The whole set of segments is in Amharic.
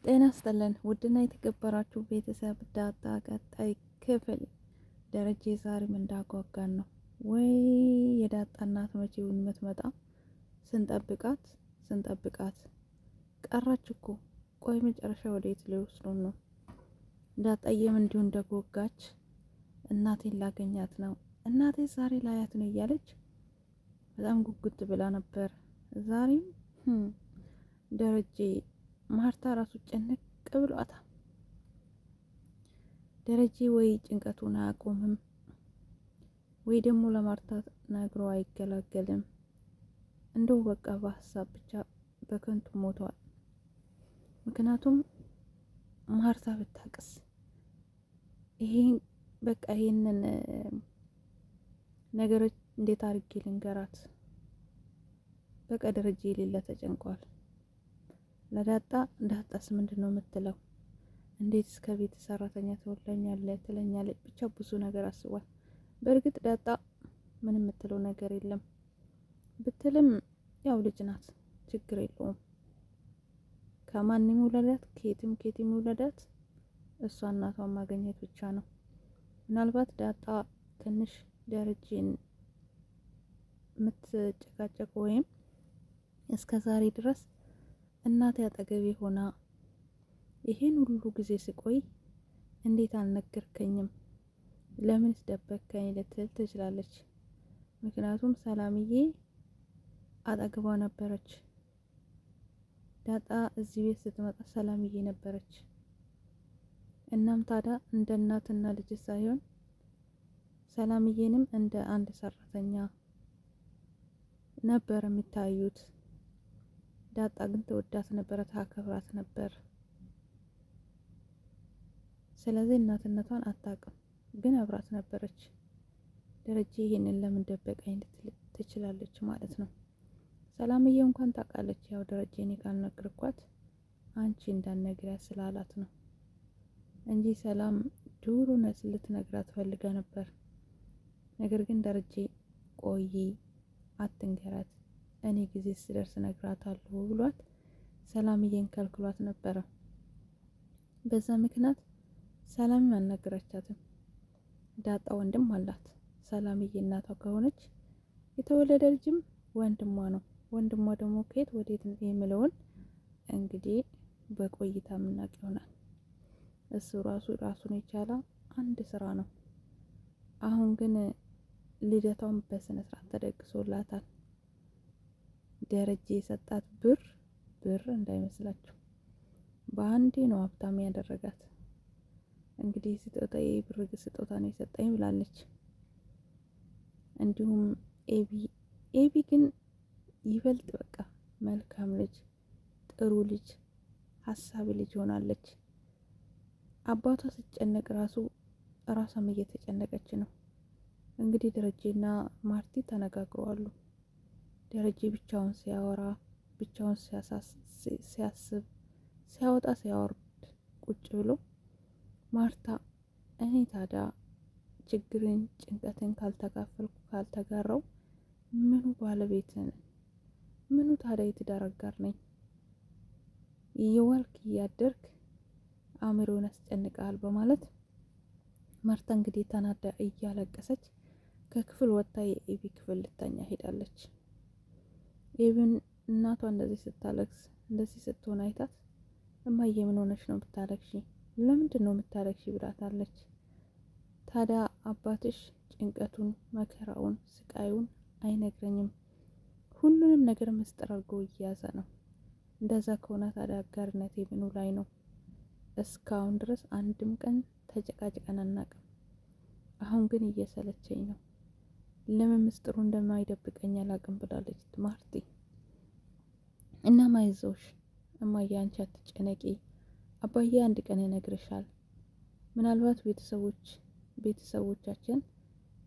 ጤና ይስጥልን ውድና የተከበራችሁ ቤተሰብ ዳጣ ቀጣይ ክፍል ደረጀ ዛሬም እንዳጓጓን ነው ወይ? የዳጣ እናት መቼውን የምትመጣ ስንጠብቃት ቀራች እኮ። ቆይ መጨረሻ ወዴት ሊወስዱን ነው? ዳጣዬም እንዲሁ እንደጓጓች እናቴን ላገኛት ነው፣ እናቴ ዛሬ ላያት ነው እያለች በጣም ጉጉት ብላ ነበር። ዛሬም ደረጀ ማርታ ራሱ ጭንቅ ብሏታል። ደረጀ ወይ ጭንቀቱን አያቆምም ወይ ደግሞ ለማርታ ነግሮ አይገላገልም። እንደው በቃ በሀሳብ ብቻ በከንቱ ሞቷል። ምክንያቱም ማርታ ብታቅስ ይሄንን ነገሮች እንዴት አድርጌ ልንገራት? በቃ ደረጀ የሌለ ተጨንቋል። ዳጣስ ምንድን ነው የምትለው? እንዴት እስከ ቤት ሰራተኛ ትለኛለች? ብቻ ብዙ ነገር አስቧል። በእርግጥ ዳጣ ምን የምትለው ነገር የለም ብትልም ያው ልጅ ናት፣ ችግር የለውም። ከማንም ውለዳት ከየትም ውለዳት እሷ እናቷን ማግኘት ብቻ ነው። ምናልባት ዳጣ ትንሽ ደረጀን የምትጨቃጨቅ ወይም እስከ ዛሬ ድረስ እናቴ አጠገቤ ሆና ይሄን ሁሉ ጊዜ ስቆይ እንዴት አልነገርከኝም? ለምንስ ደበከኝ ልትል ትችላለች። ምክንያቱም ሰላምዬ አጠገቧ ነበረች። ዳጣ እዚህ ቤት ስትመጣ ሰላምዬ ነበረች። እናም ታዲያ እንደ እናትና ልጅ ሳይሆን ሰላምዬንም እንደ አንድ ሰራተኛ ነበር የሚታዩት። ዳጣ ግን ተወዳት ነበረ፣ ታከብራት ነበር። ስለዚህ እናትነቷን አታውቅም፣ ግን አብራት ነበረች። ደረጀ ይሄንን ለምን ደበቀኝ ልትል ትችላለች ማለት ነው። ሰላምዬ እንኳን ታውቃለች። ያው ደረጀ እኔ ካልነገርኳት አንቺ እንዳትነግሪያት ስላላት ነው እንጂ ሰላም ድሮ ልትነግራት ፈልጋ ነበር። ነገር ግን ደረጀ ቆይ አትንገራት፣ እኔ ጊዜ ስደርስ እነግራታለሁ ብሏት ሰላምዬን ከልክሏት ነበረ። በዛ ምክንያት ሰላም አልነገረቻትም። ዳጣ ወንድም አላት። ሰላምዬ እናቷ ከሆነች የተወለደ ልጅም ወንድሟ ነው። ወንድሟ ደግሞ ከየት ወዴት የሚለውን እንግዲህ በቆይታ የምናውቅ ይሆናል። እሱ ራሱን የቻለ አንድ ስራ ነው። አሁን ግን ልደቷን በስነ ስርዓት ተደግሶላታል። ደረጀ የሰጣት ብር እንዳይመስላችሁ በአንዴ ነው ሀብታም ያደረጋት። እንግዲህ ብር ስጦታ ነው የሰጠኝ ብላለች። እንዲሁም ኤቢ ግን ይበልጥ በቃ መልካም ልጅ፣ ጥሩ ልጅ፣ ሀሳቢ ልጅ ሆናለች። አባቷ ሲጨነቅ ራሷም እየተጨነቀች ነው። እንግዲህ ደረጀና ማርቲ ተነጋግረዋሉ። ደረጀ ብቻውን ሲያወራ፣ ብቻውን ሲያስብ፣ ሲያወጣ ሲያወርድ ቁጭ ብሎ ማርታ እኔ ታዲያ ችግርን ጭንቀትን ካልተካፈልኩ ካልተጋራው ምኑ ባለቤት ነኝ? ምኑ ታዲያ የትዳር አጋር ነኝ? እየዋልክ እያደርክ አእምሮን ያስጨንቃል በማለት ማርታ እንግዲህ ተናዳ እያለቀሰች ከክፍል ወጥታ የኤቢ ክፍል ልተኛ ሄዳለች። ኤቢን እናቷ እንደዚህ ስታለቅስ እንደዚህ ስትሆን አይታት እማዬ ምን ሆነሽ ነው ብታለቅሺ? ለምንድን ነው የምታለቅሺ ብላታለች። ታዲያ አባትሽ ጭንቀቱን መከራውን ስቃዩን አይነግረኝም፣ ሁሉንም ነገር ምስጢር አድርጎ እየያዘ ነው። እንደዛ ከሆነ ታዲያ አጋርነት ምኑ ላይ ነው? እስካሁን ድረስ አንድም ቀን ተጨቃጭቀን አናውቅም። አሁን ግን እየሰለቸኝ ነው፣ ለምን ምስጢሩ እንደማይደብቀኝ አላውቅም ብላለች ማርቲ። እና አይዞሽ እማዬ አንቺ አትጨነቂ፣ አባዬ አንድ ቀን ይነግርሻል። ምናልባት ቤተሰቦቻችን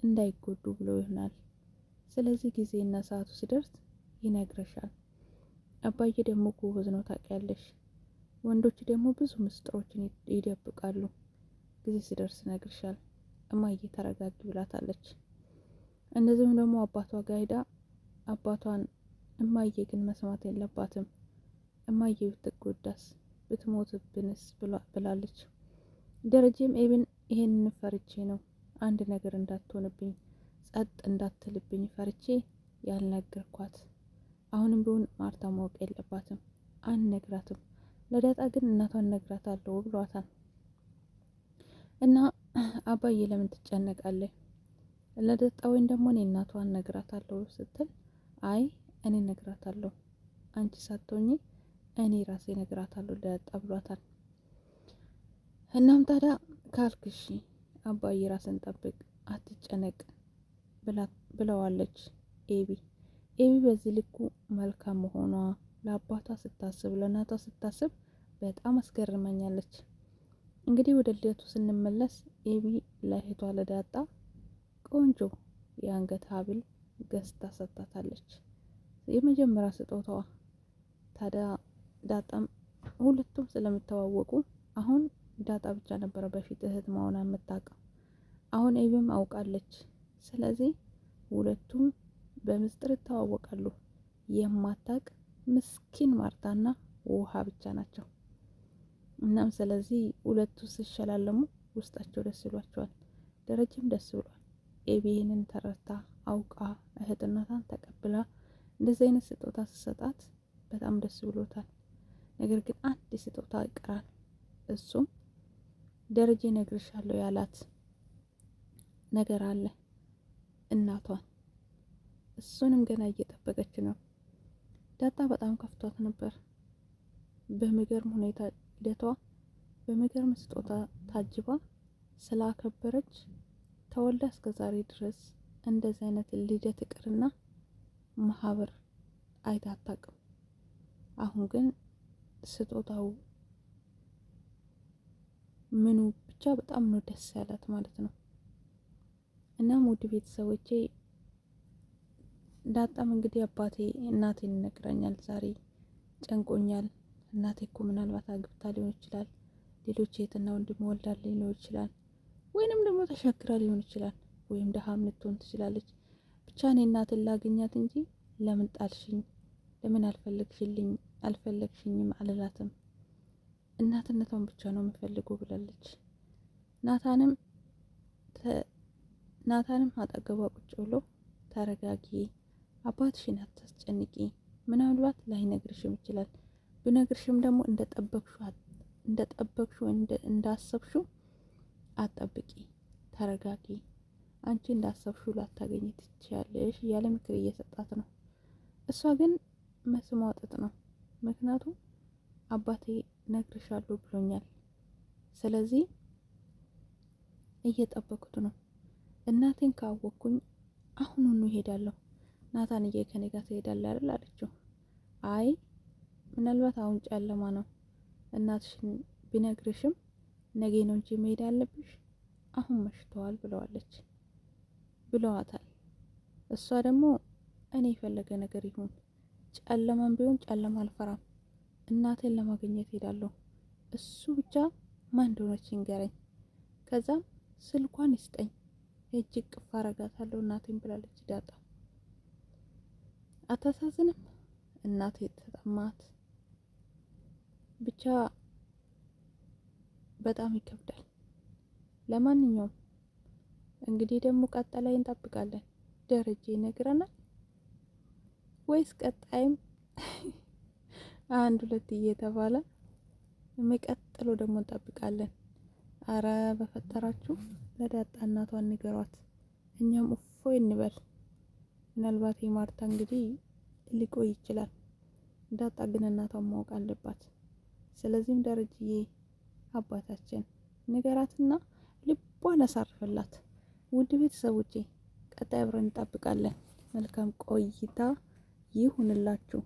እንዳይጎዱ ብሎ ይሆናል። ስለዚህ ጊዜና ሰዓቱ ሲደርስ ይነግርሻል። አባዬ ደግሞ ጎበዝ ነው ታውቂያለሽ። ወንዶች ደግሞ ብዙ ምስጢሮችን ይደብቃሉ። ጊዜ ሲደርስ ይነግርሻል እማዬ ተረጋጊ ብላታለች። እንደዚሁም ደግሞ አባቷ ጋር ሄዳ አባቷን እማዬ ግን መስማት የለባትም፣ እማዬ ብትጎዳስ ብትሞትብንስ ብላለች። ደረጀም ኤቢን ይሄንን ፈርቼ ነው አንድ ነገር እንዳትሆንብኝ ጸጥ እንዳትልብኝ ፈርቼ ያልነገርኳት። አሁንም ቢሆን ማርታ ማወቅ የለባትም አንነግራትም። ለዳጣ ግን እናቷን ነግራታለሁ ብሏታል። እና አባዬ ለምን ትጨነቃለህ? ለዳጣ ወይም ደግሞ እኔ እናቷን ነግራታለሁ ስትል አይ እኔ ነግራታለሁ አንቺ ሳትሆኚ እኔ ራሴ ነግራታለሁ ለዳጣ ብሏታል። እናም ታዲያ ካልክሺ አባዬ ራስን ጠብቅ አትጨነቅ ብለዋለች ኤቢ። ኤቢ በዚህ ልኩ መልካም መሆኗ ለአባቷ ስታስብ ለእናቷ ስታስብ በጣም አስገርመኛለች። እንግዲህ ወደ ልደቱ ስንመለስ ኤቢ ለእህቷ ለዳጣ ቆንጆ የአንገት ሀብል ገዝታ ሰጥታታለች። የመጀመሪያ ስጦታዋ። ታዲያ ዳጣም ሁለቱም ስለሚተዋወቁ አሁን ዳጣ ብቻ ነበረ በፊት እህት መሆኗን የምታውቀው። አሁን ኤቢም አውቃለች። ስለዚህ ሁለቱም በምስጢር ይተዋወቃሉ። የማታውቅ ምስኪን ማርታና ውሃ ብቻ ናቸው። እናም ስለዚህ ሁለቱ ሲሸላለሙ ውስጣቸው ደስ ይሏቸዋል። ደረጀም ደስ ብሏል። ኤቢ ይህንን ተረድታ አውቃ እህትነቷን ተቀብላ እንደዚህ አይነት ስጦታ ስሰጣት በጣም ደስ ብሎታል። ነገር ግን አንድ ስጦታ ይቀራል። እሱም ደረጀ ነግርሻለሁ ያላት ነገር አለ እናቷን። እሱንም ገና እየጠበቀች ነው። ዳጣ በጣም ከፍቷት ነበር። በሚገርም ሁኔታ ልደቷ በሚገርም ስጦታ ታጅባ ስላከበረች ተወልዳ እስከ ዛሬ ድረስ እንደዚህ አይነት ልደት ይቅርና ማህበር አይታ አታውቅም። አሁን ግን ስጦታው ምኑ ብቻ በጣም ነው ደስ ያላት ማለት ነው። እናም ውድ ቤተሰቦቼ ዳጣም እንግዲህ አባቴ እናቴን ይነግረኛል ዛሬ ጨንቆኛል። እናቴ እኮ ምናልባት አግብታ ሊሆን ይችላል፣ ሌሎች እህትና ወንድም ወልዳ ሊሆን ይችላል፣ ወይንም ደግሞ ተሻግራ ሊሆን ይችላል፣ ወይም ደሃም ልትሆን ትችላለች። ብቻ እኔ እናትን ላገኛት እንጂ ለምን ጣልሽኝ፣ ለምን አልፈለግሽኝም አልላትም። እናትነቷን ብቻ ነው የምፈልገው ብላለች። ናታንም አጠገቧ ቁጭ ብሎ ተረጋጊ፣ አባትሽን አታስጨንቂ፣ ምናልባት ላይነግርሽም ይችላል፣ ብነግርሽም ደግሞ እንደጠበቅሽው እንዳሰብሽው አጠብቂ፣ ተረጋጊ፣ አንቺ እንዳሰብሽው ላታገኝ ትችያለሽ እያለ ምክር እየሰጣት ነው። እሷ ግን መስሟ ጥጥ ነው። ምክንያቱም አባቴ ነግርሻለሁ ብሎኛል፣ ስለዚህ እየጠበኩት ነው። እናቴን ካወቅኩኝ አሁኑኑ እሄዳለሁ። ናታንዬ ከኔ ጋር ትሄዳለህ አይደል አለችው። አይ ምናልባት አሁን ጨለማ ነው፣ እናትሽን ቢነግርሽም ነገ ነው እንጂ መሄድ ያለብሽ፣ አሁን መሽተዋል ብለዋታል። እሷ ደግሞ እኔ የፈለገ ነገር ይሁን ጨለማም ቢሆን ጨለማ አልፈራም፣ እናቴን ለማግኘት ሄዳለሁ፣ እሱ ብቻ ማን እንደሆነች ይንገረኝ፣ ከዛም ስልኳን ይስጠኝ፣ ሄጄ እቅፍ አረጋታለሁ እናቴን ብላለች ዳጣ። አታሳዝንም? እናቴ ተጠማት። ብቻ በጣም ይከብዳል። ለማንኛውም እንግዲህ ደግሞ ቀጣይ እንጠብቃለን። ደረጀ ይነግረናል ወይስ ቀጣይም አንድ ሁለት እየተባለ የሚቀጥለው ደግሞ እንጠብቃለን። አረ በፈጠራችሁ ለዳጣ እናቷን ንገሯት፣ እኛም እፎይ እንበል። ምናልባት የማርታ እንግዲህ ሊቆይ ይችላል። ዳጣ ግን እናቷን ማወቅ አለባት። ስለዚህም ደረጀዬ አባታችን ንገራትና ልቧን አሳርፍላት። ውድ ቤተሰቦቼ ቀጣይ አብረን እንጠብቃለን። መልካም ቆይታ ይሁንላችሁ።